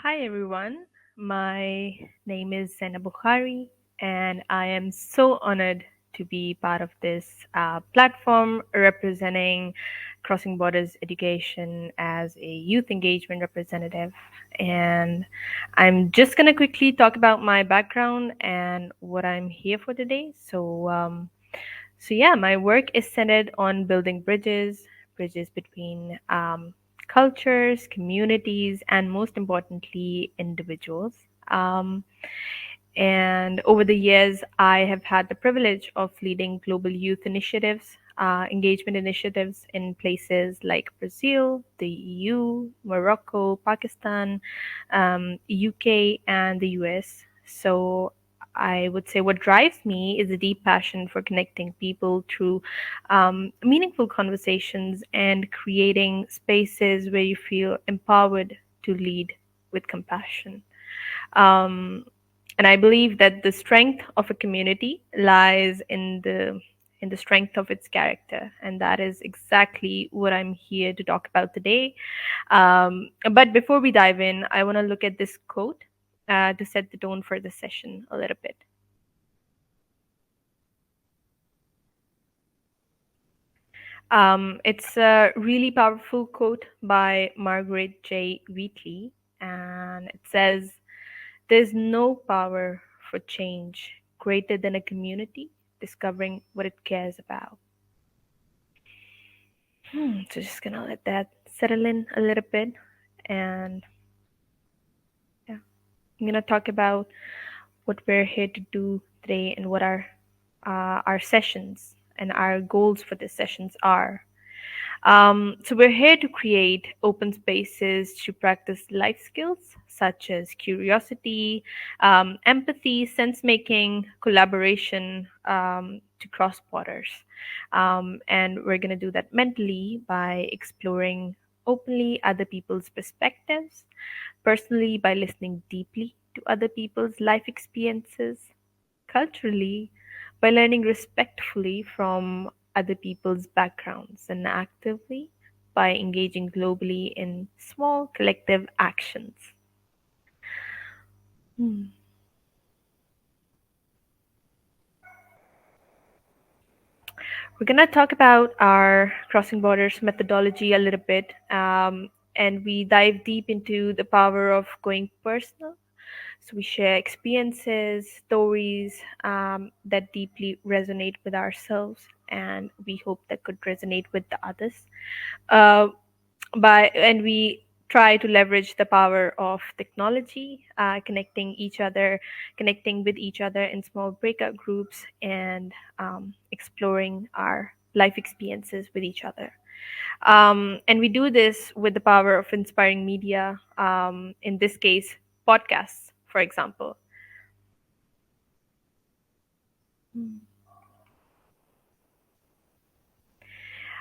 Hi everyone, my name is Zainab Bokhari, and I am so honored to be part of this platform representing Crossing Borders Education as a youth engagement representative. And I'm just going to quickly talk about my background and what I'm here for today. So, my work is centered on building bridges between cultures, communities, and most importantly, individuals. Um, and over the years, I have had the privilege of leading global youth initiatives, engagement initiatives in places like Brazil, the EU, Morocco, Pakistan, UK, and the US. So I would say what drives me is a deep passion for connecting people through meaningful conversations and creating spaces where you feel empowered to lead with compassion. Um, and I believe that the strength of a community lies in the strength of its character, and that is exactly what I'm here to talk about today. But before we dive in, I want to look at this quote to set the tone for the session a little bit. It's a really powerful quote by Margaret J. Wheatley, and it says, "There's no power for change greater than a community discovering what it cares about." So just gonna let that settle in a little bit, and yeah, I'm gonna talk about what we're here to do today and what our sessions and our goals for the sessions are. So we're here to create open spaces to practice life skills such as curiosity, empathy, sense making, collaboration to cross borders. And we're going to do that mentally by exploring openly other people's perspectives, personally by listening deeply to other people's life experiences, culturally by learning respectfully from other people's backgrounds, and actively by engaging globally in small collective actions. Hmm. We're going to talk about our crossing borders methodology a little bit, and we dive deep into the power of going personal. So we share experiences, stories that deeply resonate with ourselves, and we hope that could resonate with the others. Uh, and we try to leverage the power of technology, connecting with each other in small breakout groups, and exploring our life experiences with each other. And we do this with the power of inspiring media, in this case, podcasts, for example.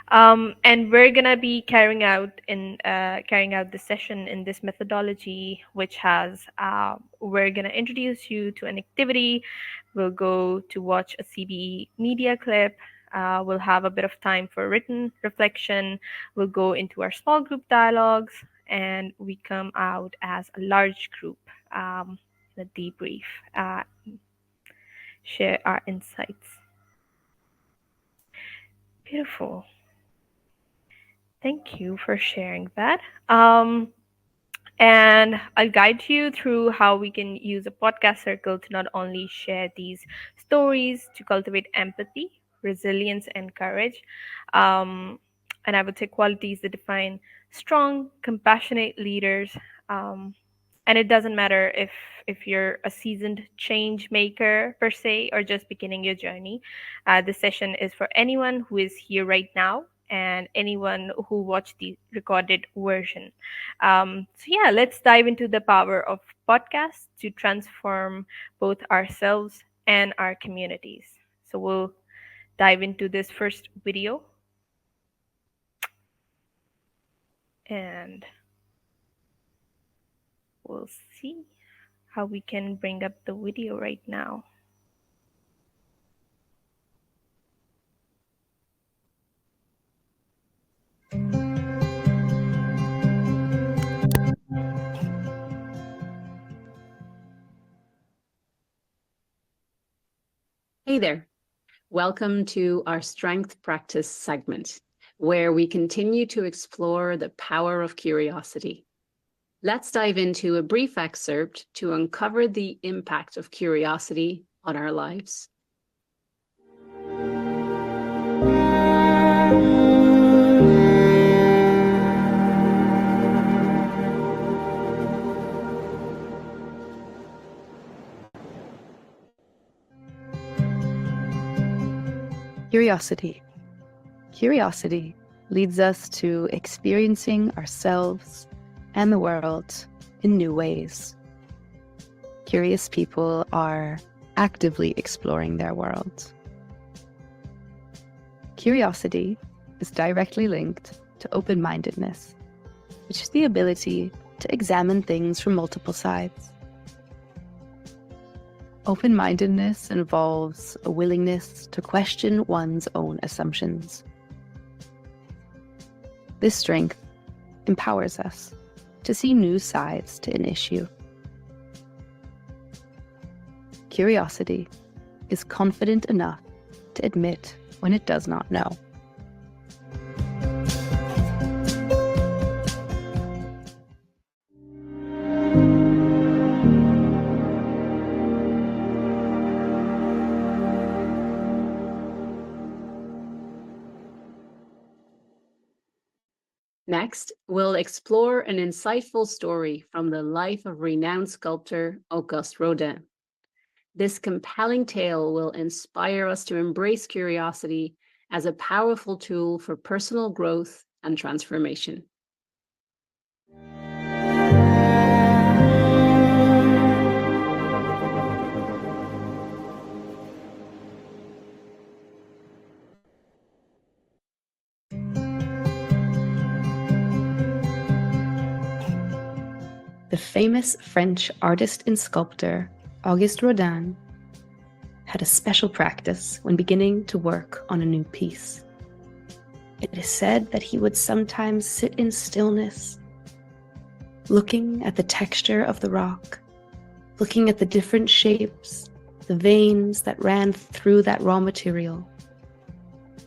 And we're gonna be carrying out the session in this methodology, which has we're gonna introduce you to an activity. We'll go to watch a CBE media clip. We'll have a bit of time for written reflection. We'll go into our small group dialogues, and we come out as a large group in a debrief, uh, share our insights. Beautiful. Thank you for sharing that. And I'll guide you through how we can use a podcast circle to not only share these stories to cultivate empathy, resilience, and courage. Um, and I would say qualities that define strong, compassionate leaders. Um, and it doesn't matter if you're a seasoned change maker per se or just beginning your journey. This session is for anyone who is here right now and anyone who watched the recorded version. So, let's dive into the power of podcasts to transform both ourselves and our communities. So, we'll dive into this first video, and we'll see how we can bring up the video right now. Hey there. Welcome to our strength practice segment, where we continue to explore the power of curiosity. Let's dive into a brief excerpt to uncover the impact of curiosity on our lives. Curiosity. Curiosity leads us to experiencing ourselves and the world in new ways. Curious people are actively exploring their world. Curiosity is directly linked to open-mindedness, which is the ability to examine things from multiple sides. Open-mindedness involves a willingness to question one's own assumptions. This strength empowers us to see new sides to an issue. Curiosity is confident enough to admit when it does not know. Next, we'll explore an insightful story from the life of renowned sculptor Auguste Rodin. This compelling tale will inspire us to embrace curiosity as a powerful tool for personal growth and transformation. The famous French artist and sculptor Auguste Rodin had a special practice when beginning to work on a new piece. It is said that he would sometimes sit in stillness, looking at the texture of the rock, looking at the different shapes, the veins that ran through that raw material.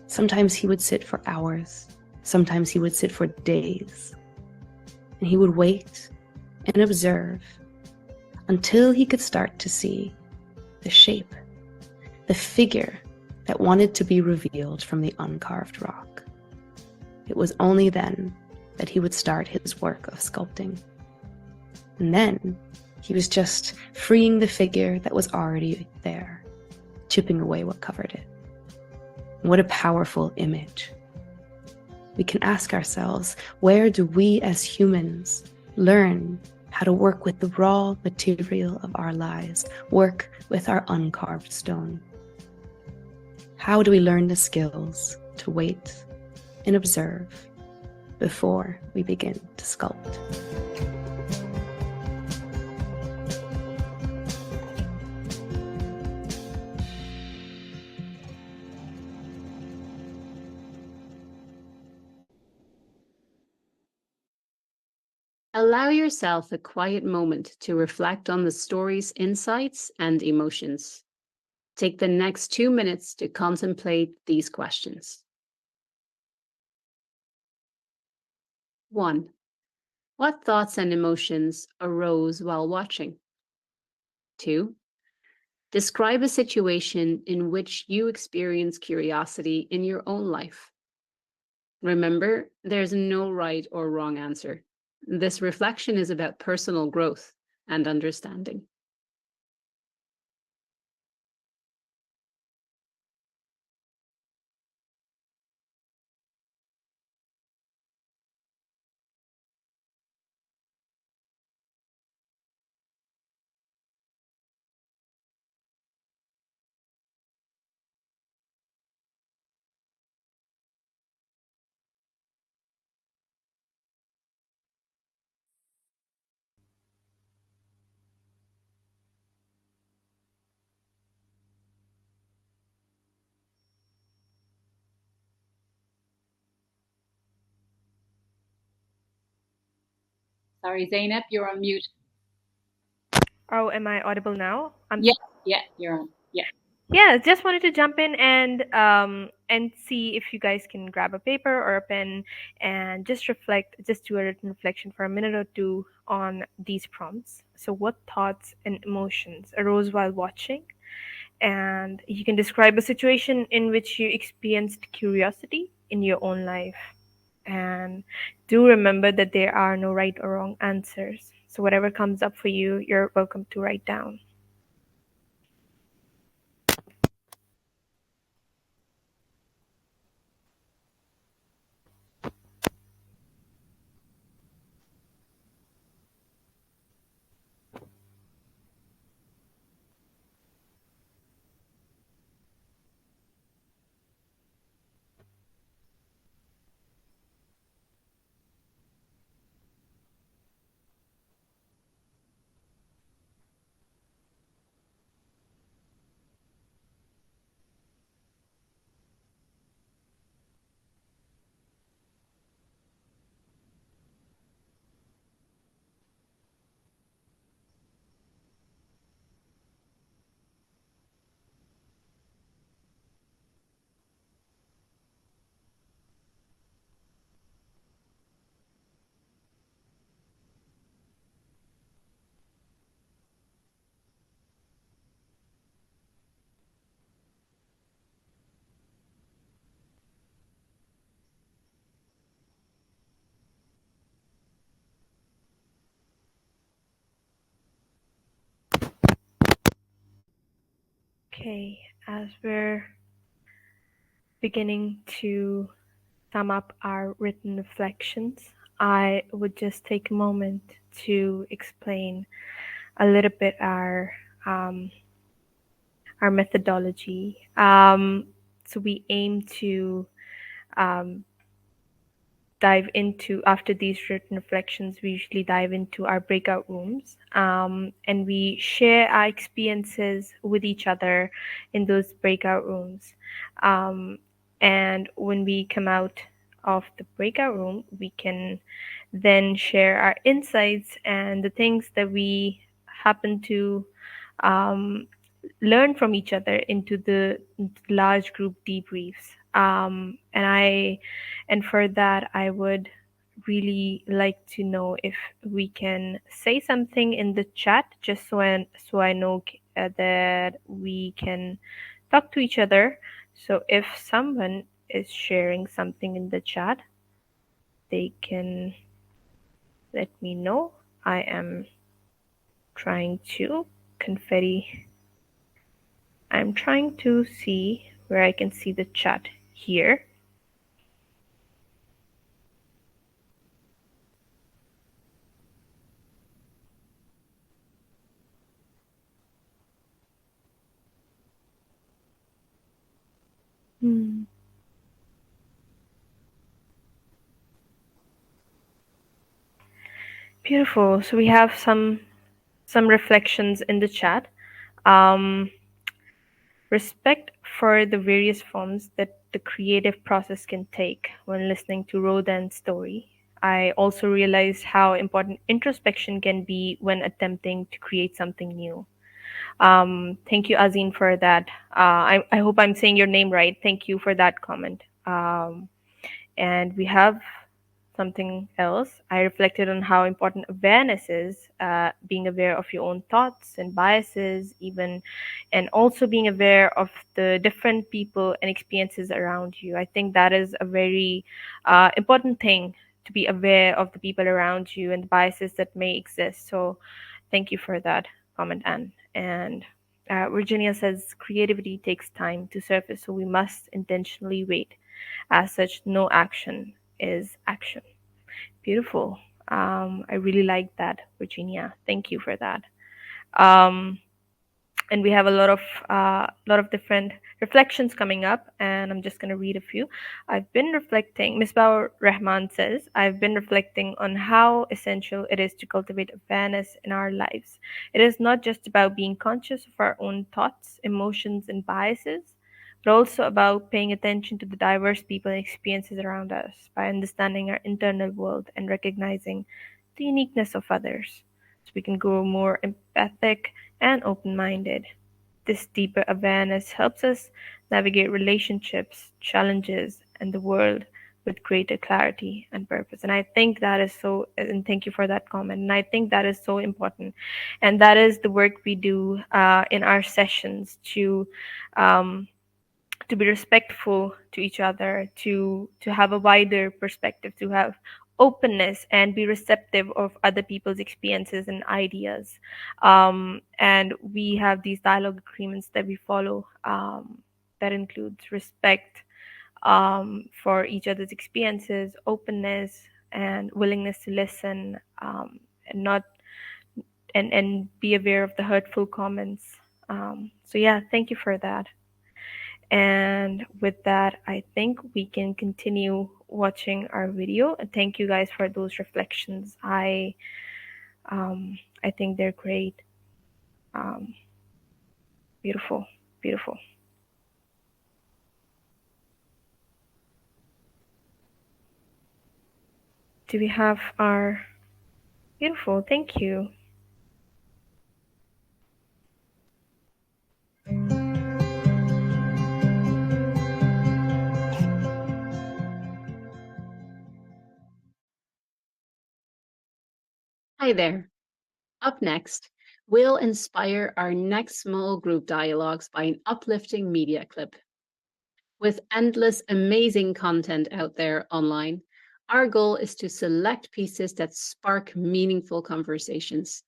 Sometimes he would sit for hours, sometimes he would sit for days, and he would wait and observe until he could start to see the shape, the figure that wanted to be revealed from the uncarved rock. It was only then that he would start his work of sculpting. And then he was just freeing the figure that was already there, chipping away what covered it. What a powerful image. We can ask ourselves, where do we as humans learn how to work with the raw material of our lives, work with our uncarved stone? How do we learn the skills to wait and observe before we begin to sculpt? Allow yourself a quiet moment to reflect on the story's insights and emotions. Take the next 2 minutes to contemplate these questions. 1. What thoughts and emotions arose while watching? 2. Describe a situation in which you experience curiosity in your own life. Remember, there's no right or wrong answer. This reflection is about personal growth and understanding. Sorry, Zainab, you're on mute. Oh, am I audible now? Yeah, yeah, you're on. Yeah. Yeah, just wanted to jump in and see if you guys can grab a paper or a pen and just reflect, just do a written reflection for a minute or two on these prompts. So, what thoughts and emotions arose while watching? And you can describe a situation in which you experienced curiosity in your own life. And do remember that there are no right or wrong answers. So, whatever comes up for you, you're welcome to write down. Okay, as we're beginning to sum up our written reflections, I would just take a moment to explain a little bit um, our methodology. So we aim to um, dive into, after these written reflections, we usually dive into our breakout rooms, and we share our experiences with each other in those breakout rooms. um, and when we come out of the breakout room, we can then share our insights and the things that we happen to um, learn from each other into the large group debriefs. And for that, I would really like to know if we can say something in the chat, just so I know that we can talk to each other. So if someone is sharing something in the chat, they can let me know. I am trying to confetti. I'm trying to see where I can see the chat here. Hmm. Beautiful. So we have some reflections in the chat. Um, Respect for the various forms that the creative process can take when listening to Rodin's story. I also realized how important introspection can be when attempting to create something new. Thank you, Azin, for that. I hope I'm saying your name right. Thank you for that comment. And we have something else. I reflected on how important awareness is, being aware of your own thoughts and biases, even, and also being aware of the different people and experiences around you. I think that is a very important thing, to be aware of the people around you and the biases that may exist. So, thank you for that comment, Anne. And Virginia says creativity takes time to surface, so we must intentionally wait. As such, no action is action. Beautiful. I really like that, Virginia. Thank you for that. Um, and we have a lot of different reflections coming up, and I'm just going to read a few. I've been reflecting. Misbah Rahman says, I've been reflecting on how essential it is to cultivate awareness in our lives. It is not just about being conscious of our own thoughts, emotions, and biases, but also about paying attention to the diverse people and experiences around us. By understanding our internal world and recognizing the uniqueness of others, so we can grow more empathic and open minded. this deeper awareness helps us navigate relationships, challenges, and the world with greater clarity and purpose. And I think that is so, and thank you for that comment. And I think that is so important. And that is the work we do in our sessions um, to be respectful to each other, to have a wider perspective, to have openness and be receptive of other people's experiences and ideas. And we have these dialogue agreements that we follow, that includes respect for each other's experiences, openness, and willingness to listen, and not and be aware of the hurtful comments. So yeah, thank you for that. And with that, I think we can continue watching our video. And thank you guys for those reflections. I think they're great. Um, beautiful, beautiful. Do we have our beautiful? Thank you. Hi there. Up next, we'll inspire our next small group dialogues by an uplifting media clip. With endless amazing content out there online, our goal is to select pieces that spark meaningful conversations.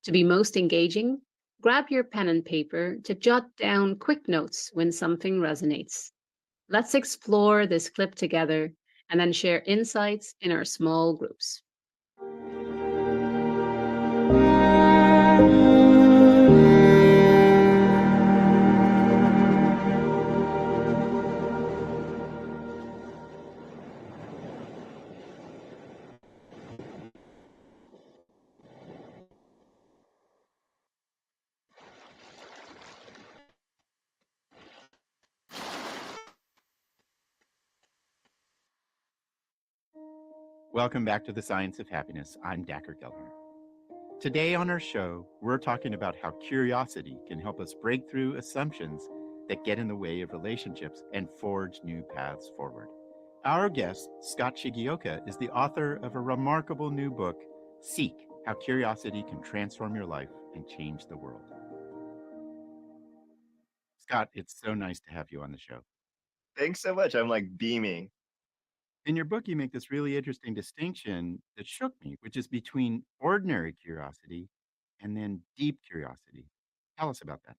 To be most engaging, grab your pen and paper to jot down quick notes when something resonates. Let's explore this clip together and then share insights in our small groups. Welcome back to the Science of Happiness. I'm Dacker Gelner. Today on our show, we're talking about how curiosity can help us break through assumptions that get in the way of relationships and forge new paths forward. Our guest, Scott Shigioka, is the author of a remarkable new book, Seek: How Curiosity Can Transform Your Life and Change the World. Scott, it's so nice to have you on the show. Thanks so much. I'm like beaming. In your book, you make this really interesting distinction that shook me, which is between ordinary curiosity and then deep curiosity. Tell us about that.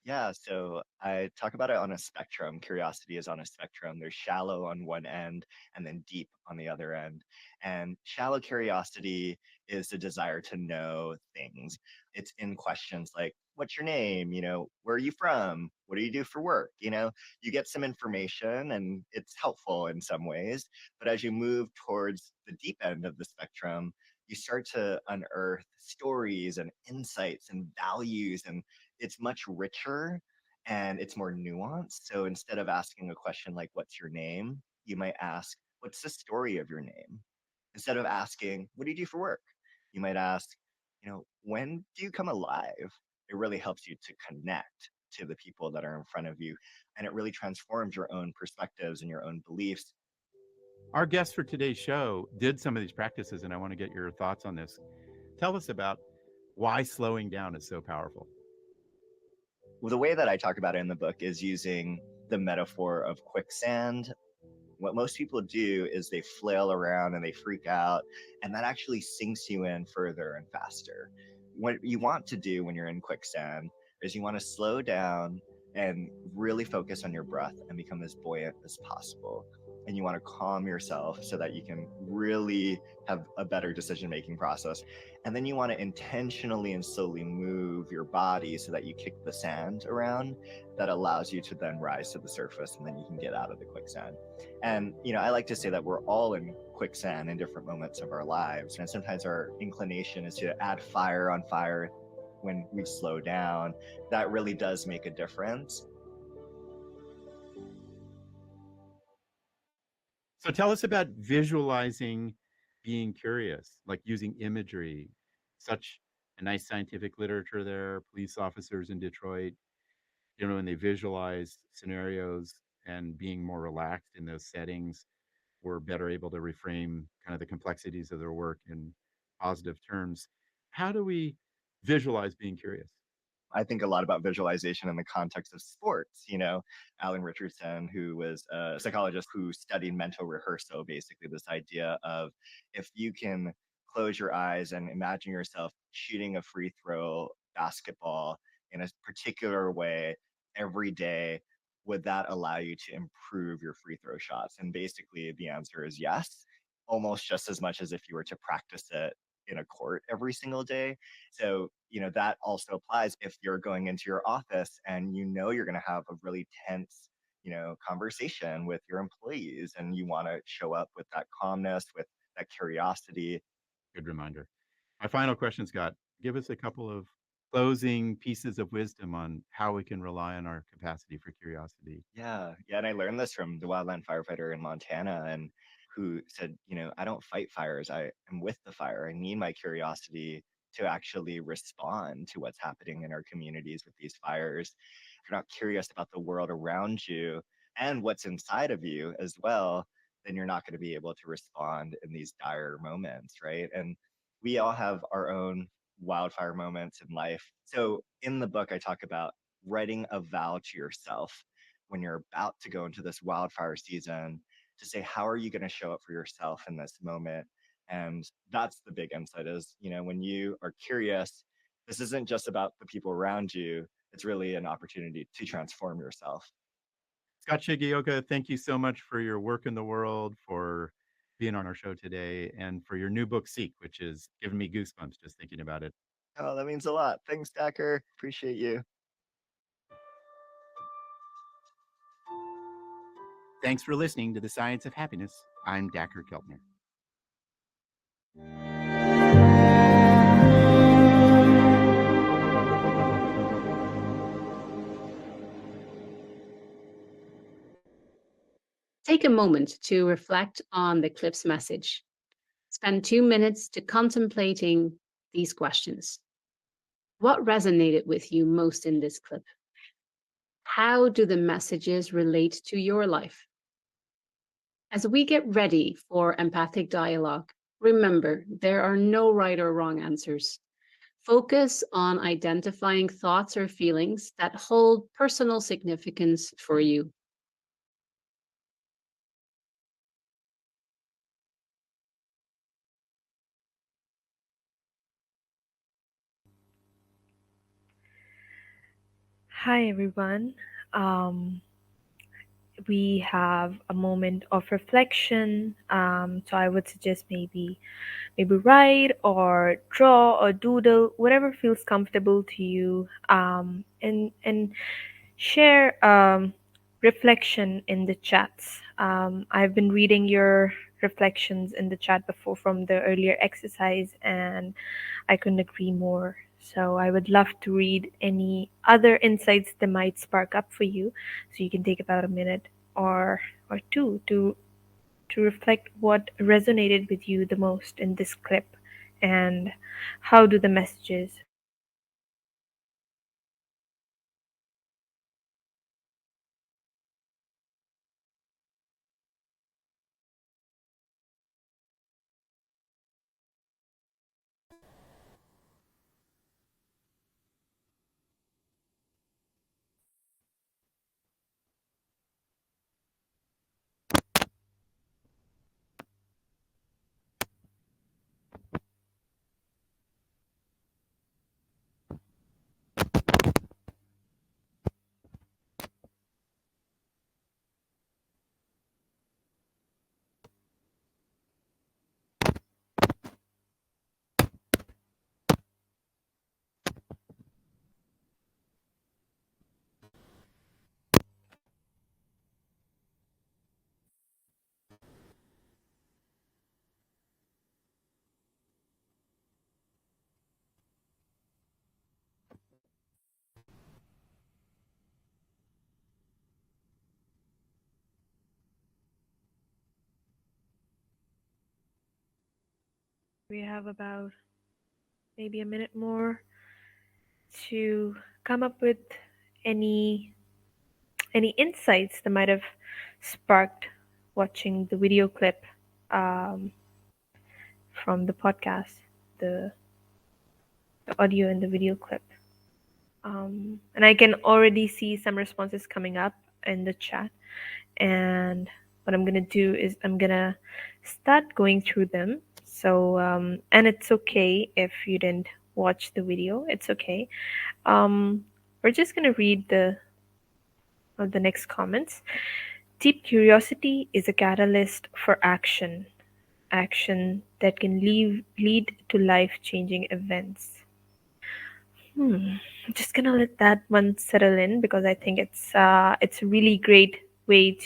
Yeah, so I talk about it on a spectrum. Curiosity is on a spectrum. There's shallow on one end and then deep on the other end. And shallow curiosity is the desire to know things. It's in questions like, what's your name? Where are you from? What do you do for work? You get some information and it's helpful in some ways. But as you move towards the deep end of the spectrum, you start to unearth stories and insights and values, and it's much richer and it's more nuanced. So instead of asking a question like, what's your name? You might ask, what's the story of your name? Instead of asking, what do you do for work? You might ask, when do you come alive? It really helps you to connect to the people that are in front of you. And it really transforms your own perspectives and your own beliefs. Our guest for today's show did some of these practices, and I want to get your thoughts on this. Tell us about why slowing down is so powerful. Well, the way that I talk about it in the book is using the metaphor of quicksand. What most people do is they flail around and they freak out, and that actually sinks you in further and faster. What you want to do when you're in quicksand is you want to slow down and really focus on your breath and become as buoyant as possible. And you want to calm yourself so that you can really have a better decision making process. And then you want to intentionally and slowly move your body so that you kick the sand around. That allows you to then rise to the surface, and then you can get out of the quicksand. And, I like to say that we're all in quicksand in different moments of our lives. And sometimes our inclination is to add fire on fire when we slow down. That really does make a difference. So tell us about visualizing being curious, like using imagery, such a nice scientific literature there, police officers in Detroit. when they visualize scenarios and being more relaxed in those settings, were better able to reframe kind of the complexities of their work in positive terms. How do we visualize being curious? I think a lot about visualization in the context of sports. Alan Richardson, who was a psychologist who studied mental rehearsal, basically this idea of if you can close your eyes and imagine yourself shooting a free throw basketball in a particular way every day, would that allow you to improve your free throw shots? And basically, the answer is yes, almost just as much as if you were to practice it in a court every single day. So, that also applies if you're going into your office and you're going to have a really tense, conversation with your employees, and you want to show up with that calmness, with that curiosity. Good reminder. My final question, Scott, give us a couple of closing pieces of wisdom on how we can rely on our capacity for curiosity. Yeah. Yeah. And I learned this from the wildland firefighter in Montana, and who said, I don't fight fires. I am with the fire. I need my curiosity to actually respond to what's happening in our communities with these fires. If you're not curious about the world around you and what's inside of you as well, then you're not going to be able to respond in these dire moments, right? And we all have our own wildfire moments in life. So in the book, I talk about writing a vow to yourself when you're about to go into this wildfire season, to say, how are you going to show up for yourself in this moment? And that's the big insight is, when you are curious, this isn't just about the people around you. It's really an opportunity to transform yourself. Scott Shigioka, thank you so much for your work in the world, for being on our show today, and for your new book, Seek, which is giving me goosebumps just thinking about it. Oh, that means a lot. Thanks, Dacker. Appreciate you. Thanks for listening to The Science of Happiness. I'm Dacker Keltner. Take a moment to reflect on the clip's message. Spend 2 minutes to contemplating these questions. What resonated with you most in this clip? How do the messages relate to your life? As we get ready for empathic dialogue, remember there are no right or wrong answers. Focus on identifying thoughts or feelings that hold personal significance for you. Hi, everyone. Um, we have a moment of reflection. So I would suggest maybe write or draw or doodle, whatever feels comfortable to you, and share reflection in the chats. I've been reading your reflections in the chat before from the earlier exercise, and I couldn't agree more. So I would love to read any other insights that might spark up for you. So you can take about a minute or two to reflect what resonated with you the most in this clip, and how do the messages. We have about maybe a minute more to come up with any insights that might have sparked watching the video clip um, from the podcast, the the audio and the video clip. And I can already see some responses coming up in the chat. And what I'm gonna do is I'm gonna start going through them. So and it's okay if you didn't watch the video. It's okay. Um, we're just gonna read the next comments. Deep curiosity is a catalyst for action, action that can lead to life-changing events. I'm just gonna let that one settle in because I think it's a really great way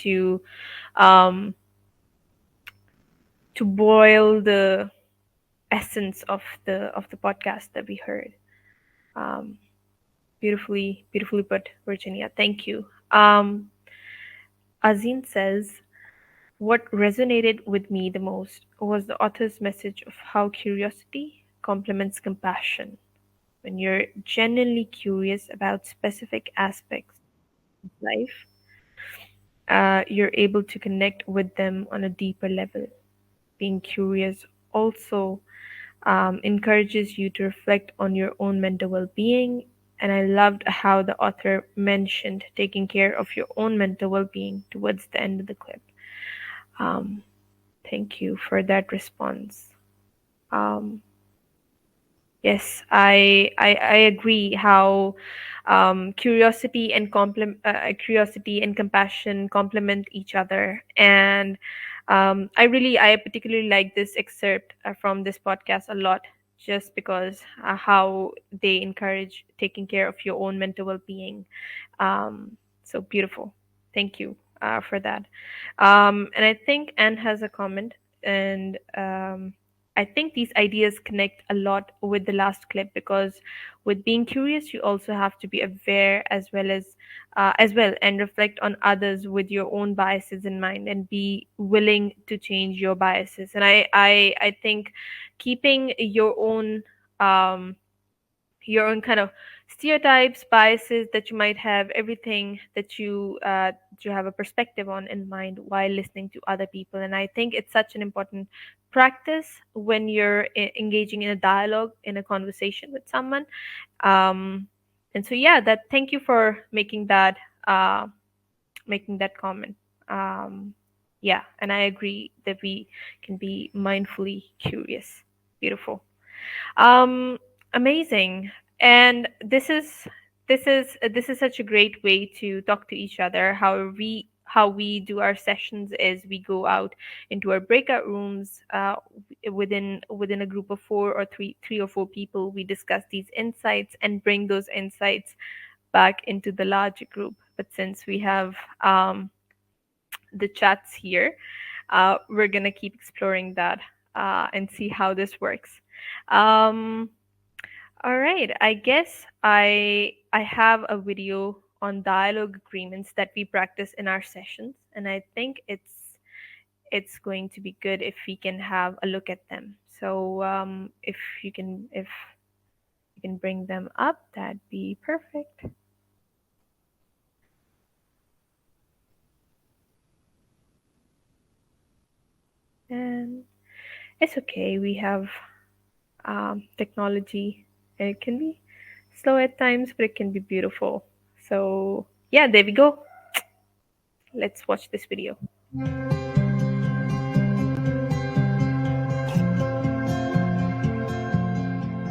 um, to boil the essence of the podcast that we heard. Um, beautifully put, Virginia. Thank you. Azin says, what resonated with me the most was the author's message of how curiosity complements compassion. When you're genuinely curious about specific aspects of life, you're able to connect with them on a deeper level. Being curious also encourages you to reflect on your own mental well being. And I loved how the author mentioned taking care of your own mental well being towards the end of the clip. Um, thank you for that response. Um, Yes, I agree how curiosity and compassion complement each other, and I particularly like this excerpt from this podcast a lot, just because how they encourage taking care of your own mental well-being. So beautiful. Thank you for that. And I think Anne has a comment, and I think these ideas connect a lot with the last clip because with being curious, you also have to be aware as well and reflect on others with your own biases in mind and be willing to change your biases. And I think keeping um, your own kind of stereotypes, biases that you might have, everything that you have a perspective on in mind while listening to other people. And I think it's such an important practice when you're engaging in a dialogue, in a conversation with someone. Um, and so, yeah, that. Thank you for uh, making that comment. Um, yeah, and I agree that we can be mindfully curious. Beautiful. Um, Amazing. And this is such a great way to talk to each other. How we do our sessions is we go out into our breakout rooms within a group of three or four people. We discuss these insights and bring those insights back into the larger group. But since we have the chats here, we're gonna keep exploring that and see how this works. Um, all right, I guess I have a video on dialogue agreements that we practice in our sessions, and I think it's going to be good if we can have a look at them. So if you can bring them up, that'd be perfect. And it's okay. We have technology, and it can be slow at times, but it can be beautiful. So yeah, there we go. Let's watch this video.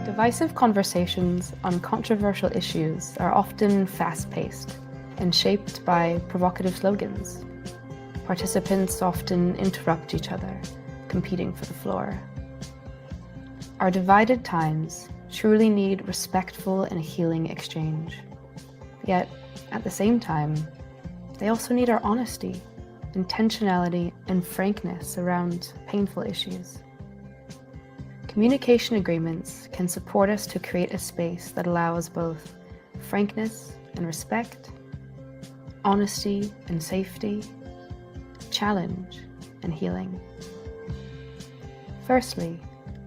Divisive conversations on controversial issues are often fast-paced and shaped by provocative slogans. Participants often interrupt each other, competing for the floor. Our divided times truly need respectful and healing exchange. Yet, at the same time, they also need our honesty, intentionality, and frankness around painful issues. Communication agreements can support us to create a space that allows both frankness and respect, honesty and safety, challenge and healing. Firstly,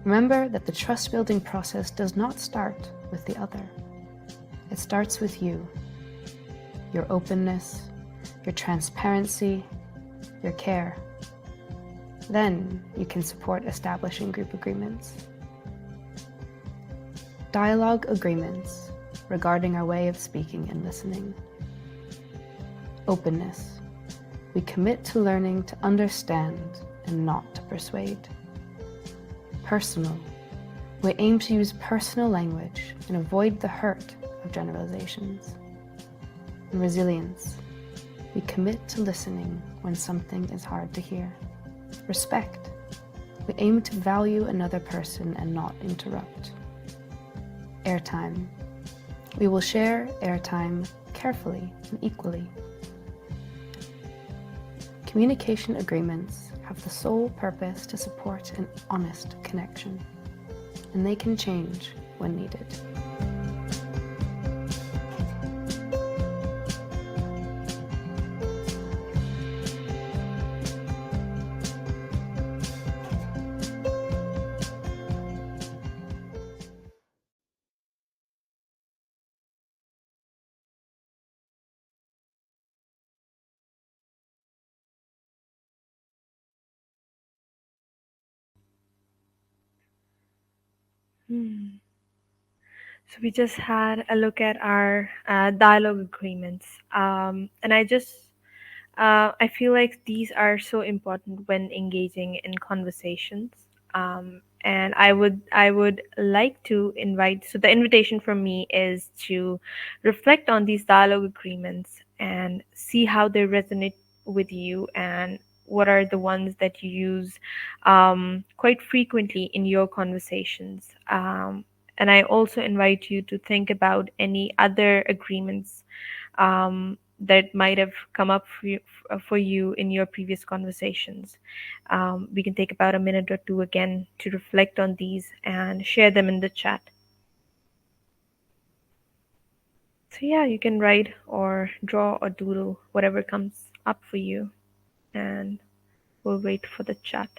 remember that the trust-building process does not start with the other. It starts with you. your openness, your transparency, your care. Then you can support establishing group agreements. Dialogue agreements regarding our way of speaking and listening. Openness. We commit to learning to understand and not to persuade. Personal. We aim to use personal language and avoid the hurt of generalizations. And resilience. We commit to listening when something is hard to hear. Respect. We aim to value another person and not interrupt. Airtime. We will share airtime carefully and equally. Communication agreements have the sole purpose to support an honest connection, and they can change when needed. Hmm. So we just had a look at our dialogue agreements, and I feel like these are so important when engaging in conversations. And I would like to invite. So the invitation from me is to reflect on these dialogue agreements and see how they resonate with you and what are the ones that you use quite frequently in your conversations. And I also invite you to think about any other agreements that might have come up for you in your previous conversations. We can take about a minute or two again to reflect on these and share them in the chat. So, yeah, you can write or draw or doodle whatever comes up for you, and we'll wait for the chat.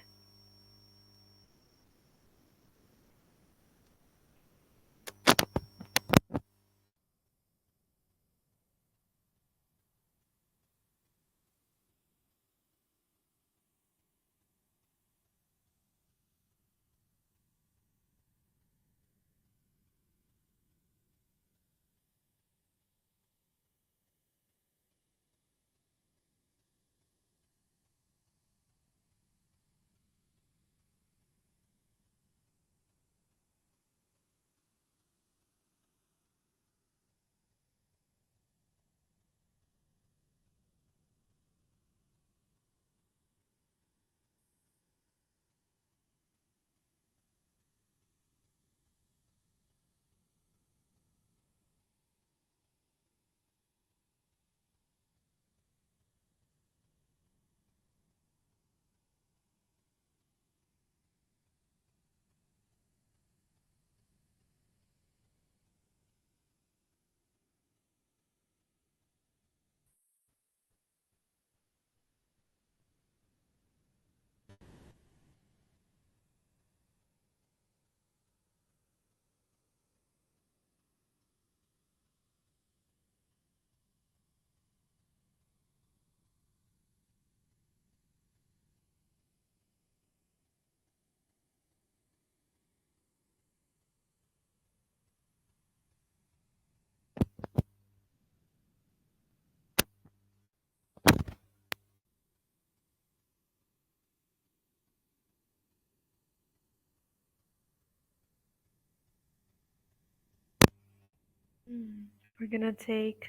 We're gonna take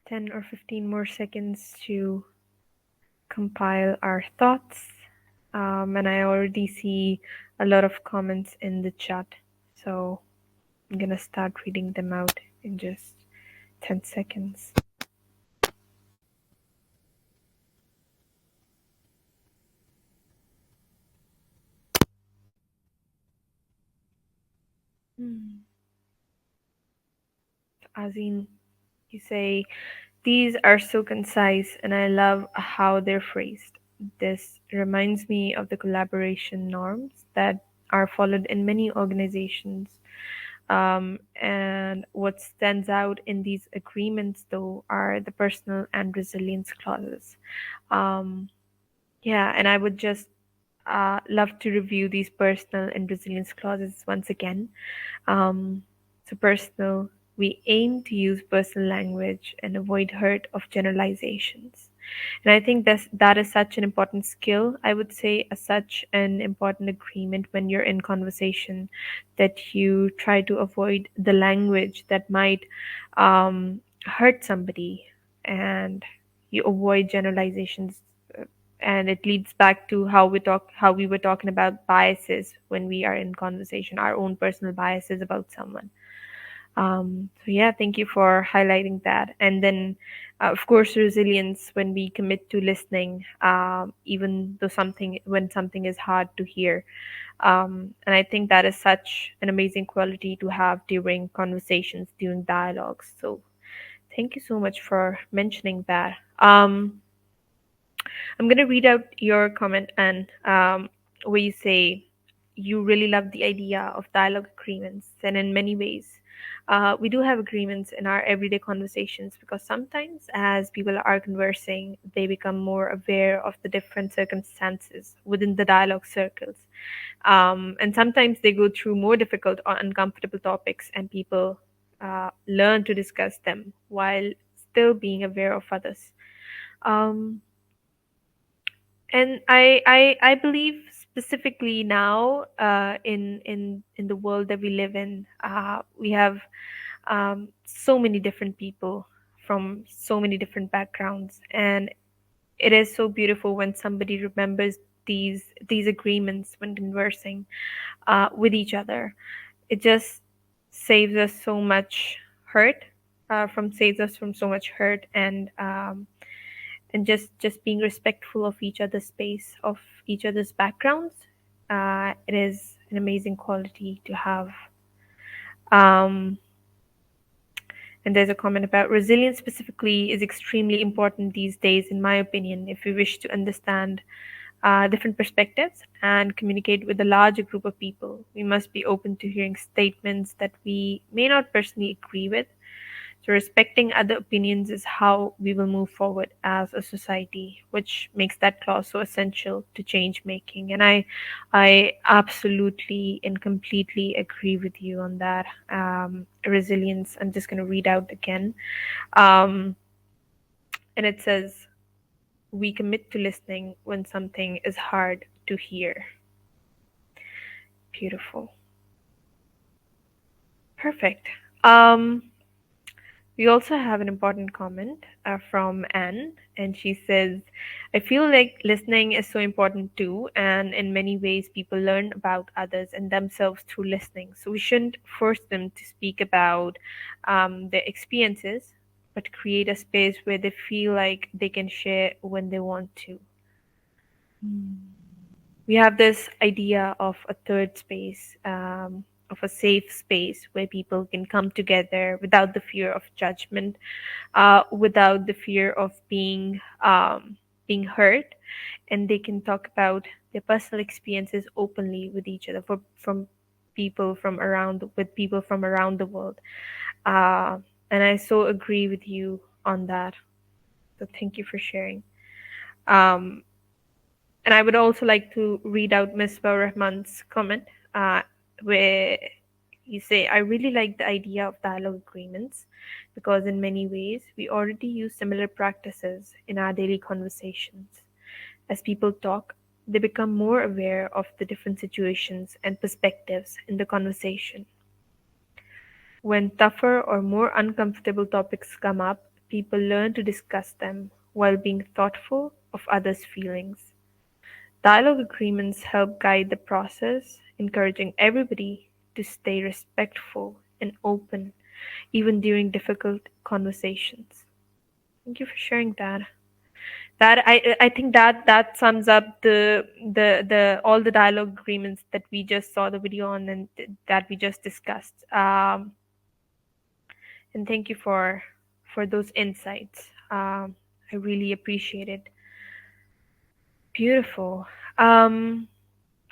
10 or 15 more seconds to compile our thoughts. And I already see a lot of comments in the chat. So I'm gonna start reading them out in just 10 seconds. Hmm. Azin, you say, these are so concise and I love how they're phrased. This reminds me of the collaboration norms that are followed in many organizations. And what stands out in these agreements, though, are the personal and resilience clauses. Um, yeah, and I would just love to review these personal and resilience clauses once again. Um, so, personal, we aim to use personal language and avoid hurt of generalizations. And I think that is such an important skill. I would say as such an important agreement when you're in conversation, that you try to avoid the language that might hurt somebody, and you avoid generalizations. And it leads back to how we were talking about biases when we are in conversation, our own personal biases about someone. So yeah, thank you for highlighting that. And then, of course, resilience when we commit to listening, even though something is hard to hear. And I think that is such an amazing quality to have during conversations, during dialogues. So thank you so much for mentioning that. I'm going to read out your comment, and where you say you really love the idea of dialogue agreements. And in many ways, we do have agreements in our everyday conversations, because sometimes, as people are conversing, they become more aware of the different circumstances within the dialogue circles. And sometimes they go through more difficult or uncomfortable topics, and people learn to discuss them while still being aware of others. Um, and I believe specifically now, in the world that we live in, we have so many different people from so many different backgrounds, and it is so beautiful when somebody remembers these agreements when conversing with each other. It just saves us so much hurt, from saves us from so much hurt, and just being respectful of each other's space, of each other's backgrounds. It is an amazing quality to have. um, and there's a comment about resilience specifically is extremely important these days, in my opinion, if we wish to understand different perspectives and communicate with a larger group of people. We must be open to hearing statements that we may not personally agree with. So, respecting other opinions is how we will move forward as a society, which makes that clause so essential to change making. And I absolutely and completely agree with you on that. Resilience, I'm just going to read out again. Um, and it says, we commit to listening when something is hard to hear. Beautiful. Perfect. Um, We also have an important comment from Anne, and she says, I feel like listening is so important too, and in many ways, people learn about others and themselves through listening. So we shouldn't force them to speak about their experiences, but create a space where they feel like they can share when they want to. We have this idea of a third space, of a safe space where people can come together without the fear of judgment, without the fear of being hurt, and they can talk about their personal experiences openly with each other, from people from around with people from around the world. Uh, and I so agree with you on that. So thank you for sharing. Um, and I would also like to read out Misbah Rahman's comment, uh, where you say, I really like the idea of dialogue agreements, because in many ways we already use similar practices in our daily conversations. As people talk, they become more aware of the different situations and perspectives in the conversation. When tougher or more uncomfortable topics come up, people learn to discuss them while being thoughtful of others' feelings. Dialogue agreements help guide the process, encouraging everybody to stay respectful and open, even during difficult conversations. Thank you for sharing that. I think that sums up the all the dialogue agreements that we just saw the video on, and that we just discussed. And thank you for those insights. I really appreciate it. Beautiful.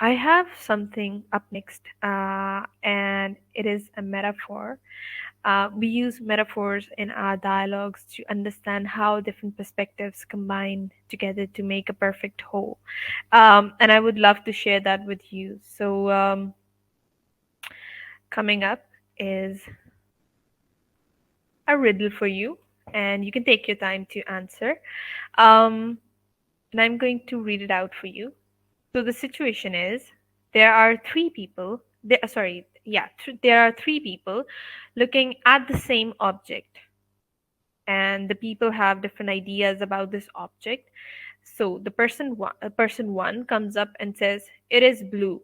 I have something up next, and it it is a metaphor. We use metaphors in our dialogues to understand how different perspectives combine together to make a perfect whole. And I would love to share that with you. So, coming up is a riddle for you, and you can take your time to answer. Um, and I'm going to read it out for you. So the situation is there are three people. There are three people looking at the same object, and the people have different ideas about this object. So person one comes up and says it is blue.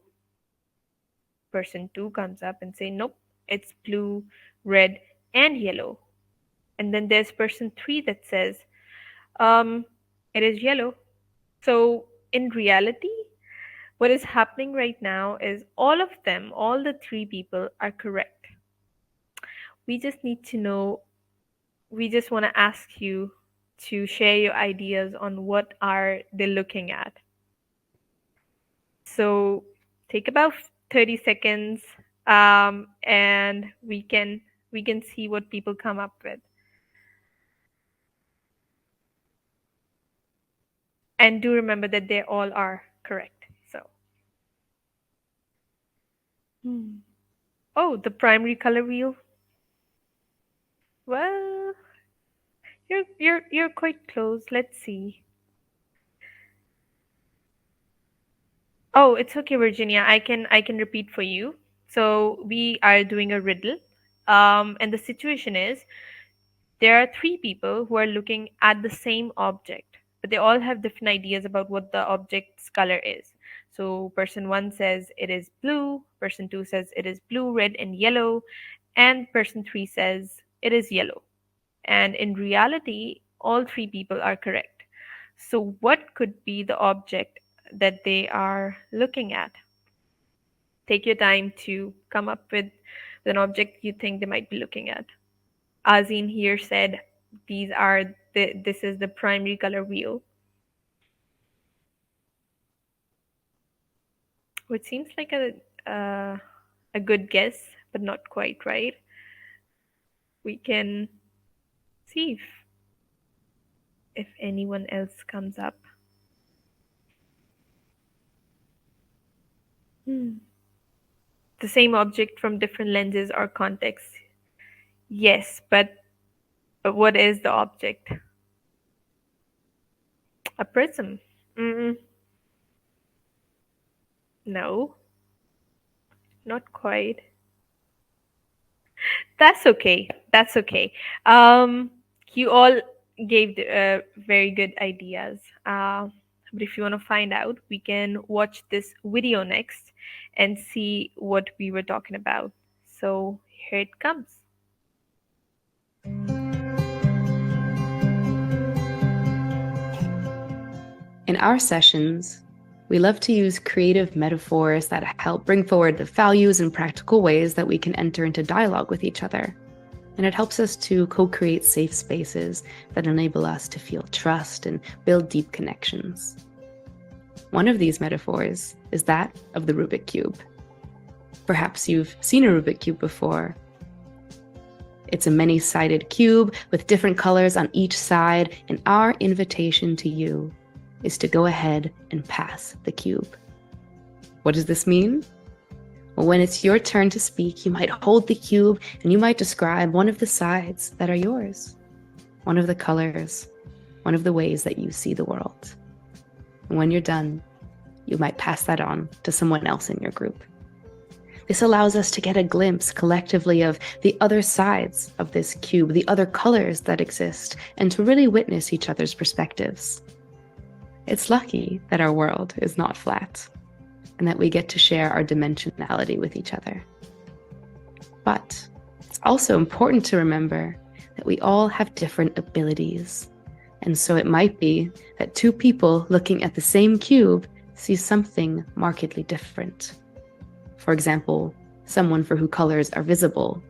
Person two comes up and say nope, it's blue, red, and yellow. And then there's person three that says um, it is yellow. So in reality, what is happening right now is all the three people are correct. We just need to know, we just want to ask you to share your ideas on what are they looking at. So take about 30 seconds, and we can see what people come up with. And do remember that they all are correct. So, oh, the primary color wheel. Well, you're quite close. Let's see. Oh, it's okay, Virginia. I can repeat for you. So we are doing a riddle. And the situation is there are three people who are looking at the same object, but they all have different ideas about what the object's color is. So person one says it is blue, person two says it is blue, red, and yellow, and person three says it is yellow. And in reality, all three people are correct. So, what could be the object that they are looking at? Take your time to come up with an object you think they might be looking at. Azin here said this is the primary color wheel, which seems like a good guess, but not quite right. We can see if anyone else comes up. Hmm. The same object from different lenses or contexts. Yes, but what is the object? A prism. Mm, no, not quite. That's okay. That's okay. You all gave very good ideas. But if you want to find out, we can watch this video next and see what we were talking about. So here it comes. In our sessions, we love to use creative metaphors that help bring forward the values and practical ways that we can enter into dialogue with each other. And it helps us to co-create safe spaces that enable us to feel trust and build deep connections. One of these metaphors is that of the Rubik Cube. Perhaps you've seen a Rubik Cube before. It's a many-sided cube with different colors on each side, and our invitation to you is to go ahead and pass the cube. What does this mean? Well, when it's your turn to speak, you might hold the cube and you might describe one of the sides that are yours, one of the colors, one of the ways that you see the world. And when you're done, you might pass that on to someone else in your group. This allows us to get a glimpse collectively of the other sides of this cube, the other colors that exist, and to really witness each other's perspectives. It's lucky that our world is not flat and that we get to share our dimensionality with each other. But it's also important to remember that we all have different abilities. And so it might be that two people looking at the same cube see something markedly different. For example, someone for whom colors are visible,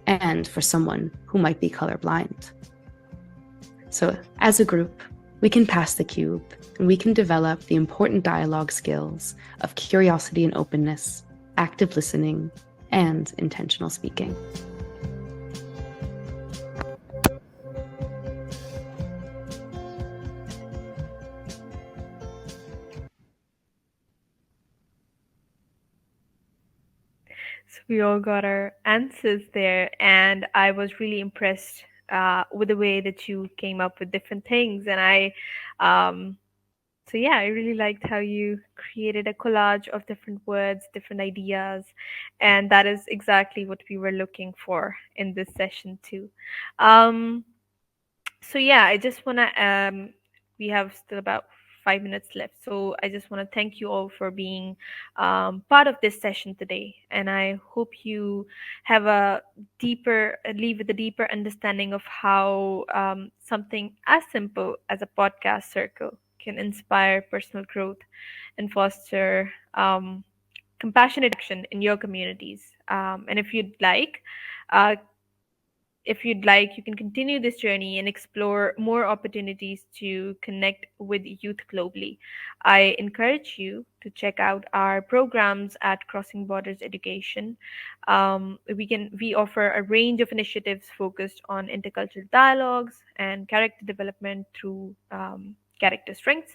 and for someone who might be colorblind. So as a group, we can pass the cube and we can develop the important dialogue skills of curiosity and openness, active listening, and intentional speaking. So we all got our answers there, and I was really impressed with the way that you came up with different things. And um, so yeah, I really liked how you created a collage of different words, different ideas, and that is exactly what we were looking for in this session too. Um, so yeah, I just want to we have still about 5 minutes left, so I just want to thank you all for being part of this session today, and I hope you have a deeper leave with a deeper understanding of how something as simple as a podcast circle can inspire personal growth and foster compassionate action in your communities. And if you'd like, you can continue this journey and explore more opportunities to connect with youth globally. I encourage you to check out our programs at Crossing Borders Education. We offer a range of initiatives focused on intercultural dialogues and character development through character strengths,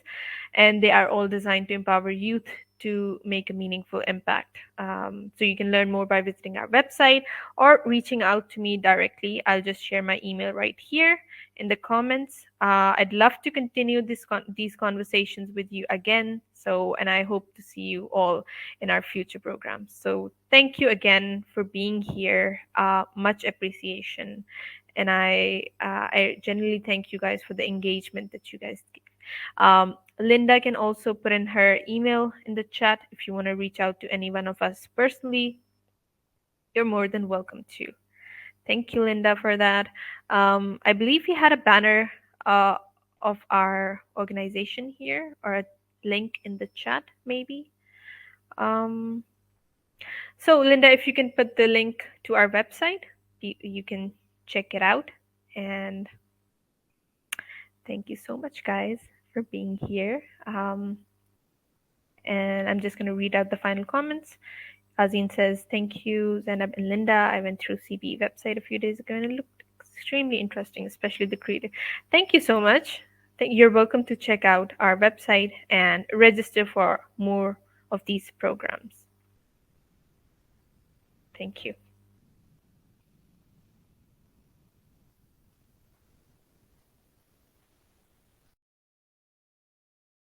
and they are all designed to empower youth to make a meaningful impact. So you can learn more by visiting our website or reaching out to me directly. I'll just share my email right here in the comments. I'd love to continue these conversations with you again. So, and I hope to see you all in our future programs. So, thank you again for being here. Much appreciation, and I genuinely thank you guys for the engagement that you guys give. Linda can also put in her email in the chat if you want to reach out to any one of us personally. You're more than welcome to. Thank you, Linda, for that. I believe we had a banner uh, of our organization here, or a link in the chat, maybe. Um, so, Linda, if you can put the link to our website, you can check it out. And thank you so much, guys, for being here. And I'm just going to read out the final comments. Azine says, thank you, Zainab and Linda. I went through CB website a few days ago and it looked extremely interesting, especially the creative. Thank you so much. You're welcome to check out our website and register for more of these programs. Thank you.